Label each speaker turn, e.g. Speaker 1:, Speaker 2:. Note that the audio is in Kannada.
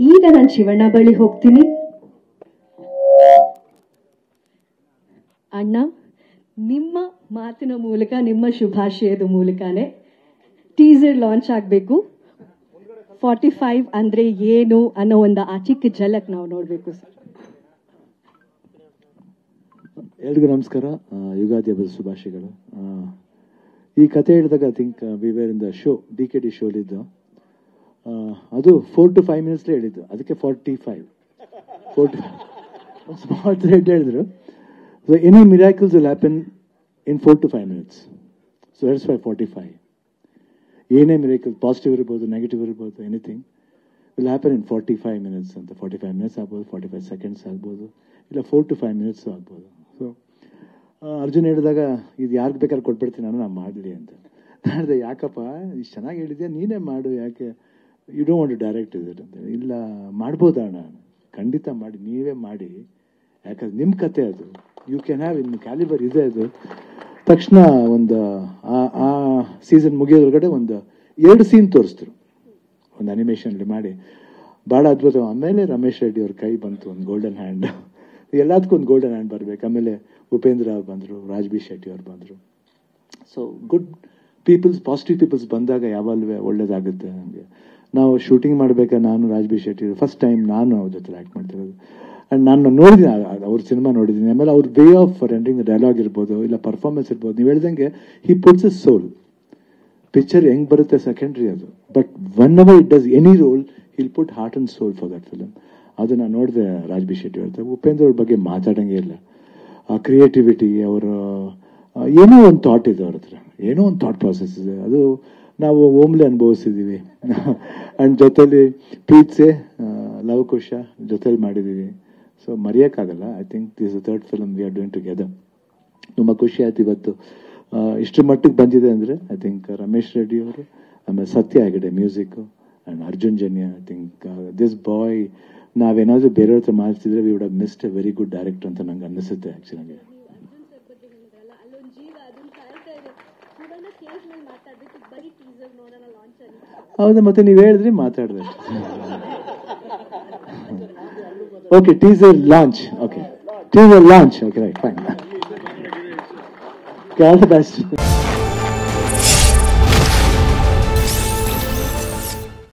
Speaker 1: ಈಗ ನಾನು ಶಿವಣ್ಣ ಬಳಿ ಹೋಗ್ತೀನಿ. ಅಣ್ಣ, ನಿಮ್ಮ ಮಾತಿನ ಮೂಲಕ, ನಿಮ್ಮ ಶುಭಾಶಯದ ಮೂಲಕನೇ ಟೀಸರ್ ಲಾಂಚ್ ಆಗಬೇಕು. 45 ಅಂದ್ರೆ ಏನು ಅನ್ನೋ ಒಂದು ಆ ಚಿಕ್ಕ ಝಲಕ್ ನಾವು ನೋಡಬೇಕು ಸರ್.
Speaker 2: ಎಲ್ರಿಗೂ ನಮಸ್ಕಾರ, ಯುಗಾದಿ ಹಬ್ಬದ ಶುಭಾಶಯಗಳು. ಈ ಕತೆ ಹೇಳಿದಾಗ I think we were in the show, DKD ಶೋಲಿದ್ದು. ಅದು 4 to 5 ಮಿನಿಟ್ಸ್ಲೇ ಹೇಳಿದ್ದು, ಅದಕ್ಕೆ 45 ಸ್ಮಾಲ್ ಥ್ರೆಡ್ ಹೇಳಿದ್ರು. So any miracles will happen in 4 to 5 minutes. So that's why 45. ಏನೇ ಮಿರಾಕಲ್, ಪಾಸಿಟಿವ್ ಇರ್ಬೋದು, ನೆಗೆಟಿವ್ ಇರ್ಬೋದು, anything will happen in 45 minutes ಅಂತ. 45 minutes ಆಗ್ಬೋದು, 45 seconds ಆಗ್ಬೋದು, ಇಲ್ಲ 4 to 5 minutes ಆಗ್ಬೋದು. ಸೊ ಅರ್ಜುನ್ ಹೇಳಿದಾಗ ಇದು ಯಾರಿಗೆ ಬೇಕಾದ್ರೆ ಕೊಟ್ಬಿಡ್ತೀನಿ ನಾನು ಮಾಡಲಿ ಅಂತ. ನಾನು ಯಾಕಪ್ಪ ಇಷ್ಟು ಚೆನ್ನಾಗಿ ಹೇಳಿದ್ಯಾ, ನೀನೇ ಮಾಡು, ಯಾಕೆ you don't want to direct it ಅಂತ. ಇಲ್ಲ ಮಾಡ್ಬೋದಣ್ಣ, ಖಂಡಿತ ಮಾಡಿ, ನೀವೇ ಮಾಡಿ, ಯಾಕಂದ್ರೆ ನಿಮ್ಮ ಕತೆ ಅದು, you can have in calibre ಇದೆ ಅದು. ತಕ್ಷಣ ಒಂದು ಆ ಸೀಸನ್ ಮುಗಿಯೋದ್ರೊಳಗಡೆ ಒಂದು 2 ಸೀನ್ ತೋರಿಸಿದ್ರು, ಒಂದು ಅನಿಮೇಷನ್ಲಿ ಮಾಡಿ, ಭಾಳ ಅದ್ಭುತ. ಆಮೇಲೆ ರಮೇಶ್ ರೆಡ್ಡಿ ಅವ್ರ ಕೈ ಬಂತು, ಒಂದು ಗೋಲ್ಡನ್ ಹ್ಯಾಂಡ್. ಎಲ್ಲದಕ್ಕೂ ಒಂದು ಗೋಲ್ಡನ್ ಹ್ಯಾಂಡ್ ಬರಬೇಕು. ಆಮೇಲೆ ಉಪೇಂದ್ರ ಅವ್ರು ಬಂದರು, ರಾಜ್ಬಿ ಶೆಟ್ಟಿ ಅವ್ರು ಬಂದರು. So good peoples, positive peoples ಬಂದಾಗ ಯಾವಾಗಲೂ ಒಳ್ಳೇದಾಗುತ್ತೆ. ನನಗೆ ನಾವು ಶೂಟಿಂಗ್ ಮಾಡಬೇಕಾದ್ರೆ ನಾನು ರಾಜ್ಬಿ ಶೆಟ್ಟಿ ಫಸ್ಟ್ ಟೈಮ್ ನಾನು ಅವ್ರ ಜೊತೆ ಆ್ಯಕ್ಟ್ ಮಾಡ್ತಿರೋದು. ಆ್ಯಂಡ್ ನಾನು ನೋಡಿದ್ದೀನಿ, ಅವ್ರ ಸಿನಿಮಾ ನೋಡಿದ್ದೀನಿ. ಆಮೇಲೆ ಅವ್ರ way of rendering the dialogue ಇರ್ಬೋದು, ಇಲ್ಲ ಪರ್ಫಾರ್ಮೆನ್ಸ್ ಇರ್ಬೋದು. ನೀವು ಹೇಳ್ದಂಗೆ he puts his soul. Picture ಹೆಂಗೆ ಬರುತ್ತೆ ಸೆಕೆಂಡ್ರಿ ಅದು, but whenever it does any role, he'll put heart and soul for that film. ಅದು ನಾನು ನೋಡಿದೆ ರಾಜ್ಬಿ ಶೆಟ್ಟಿ ಹೇಳ್ತಾರೆ. ಉಪೇಂದ್ರ ಅವ್ರ ಬಗ್ಗೆ ಮಾತಾಡೋಂಗೆ ಇಲ್ಲ. ಆ ಕ್ರಿಯೇಟಿವಿಟಿ, ಅವರ ಏನೋ ಒಂದು ಥಾಟ್ ಇದೆ ಅವ್ರ ಹತ್ರ, ಏನೋ ಒಂದು ಥಾಟ್ ಪ್ರಾಸೆಸ್ ಇದೆ. ಅದು ನಾವು ಓಮ್ಲಿ ಅನುಭವಿಸಿದ್ದೀವಿ. ಆ್ಯಂಡ್ ಜೊತೆಲಿ ಪ್ರೀತ್ಸೆ, ಲವಕುಶ ಜೊತೆಲಿ ಮಾಡಿದ್ದೀವಿ. ಸೊ ಮರೆಯೋಕ್ಕಾಗಲ್ಲ. I think this is 3rd film we are doing together. ತುಂಬ ಖುಷಿ ಆಯ್ತು ಇವತ್ತು ಇಷ್ಟರ ಮಟ್ಟಿಗೆ ಬಂದಿದೆ ಅಂದರೆ. ಐ ಥಿಂಕ್ ರಮೇಶ್ ರೆಡ್ಡಿ ಅವರು, ಆಮೇಲೆ ಸತ್ಯ Hegde music, and Arjun Janya. I think this boy, ನಾವೇನಾದರೂ ಬೇರೆಯವ್ರ ಹತ್ರ ಮಾಡ್ತಿದ್ರೆ we would have missed A very good director ಅಂತ ನಂಗೆ ಅನ್ನಿಸುತ್ತೆ ಆ್ಯಕ್ಚುಲಿ. ಹೌದಾ, ಮತ್ತೆ ನೀವು ಹೇಳಿದ್ರಿ, ಮಾತಾಡಿದೆ. Okay, teaser launch. Okay, teaser launch. Okay, right, fine. All the best.